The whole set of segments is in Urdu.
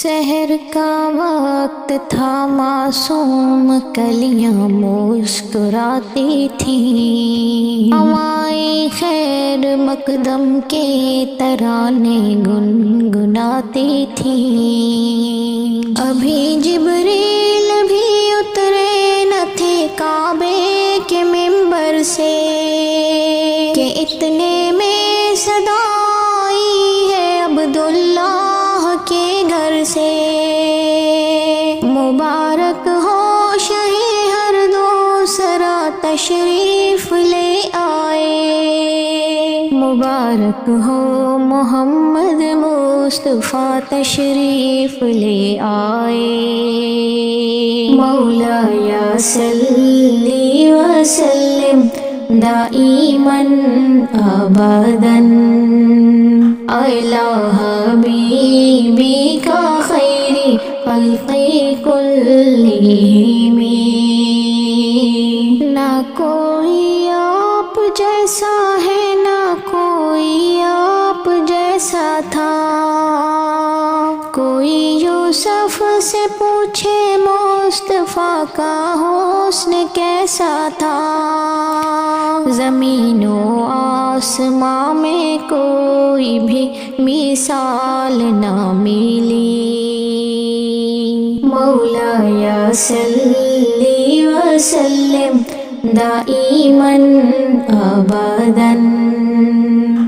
سحر کا وقت تھا، معصوم کلیاں مسکراتی تھیں، ہوائیں خیر مقدم کے ترانے گنگناتی تھیں۔ ابھی جبریل بھی اترے نہ تھے کعبے کے منبر سے کہ اتنے میں صدا آئی ہے عبداللہ کے گھر سے۔ مبارک ہو شہی ہر دوسرا تشریف لے آئے، مبارک ہو محمد مصطفیٰ تشریف لے آئے۔ مولایا صلی وسلم دائماً ابداً اعلیٰ حبیبی کا خیری خلق کلہم۔ نہ کوئی آپ جیسا ہے، نہ کوئی آپ جیسا تھا، کوئی یوسف سے پوچھے مصطفیٰ کا حسن کیسا تھا۔ زمین و آسمان میں کوئی بھی مثال نہ ملی۔ مولایا صلی وسلم دائماً ابداً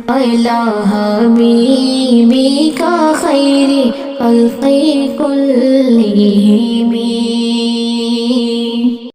اعلیٰ حبیبی کا خیری خلق کلہم۔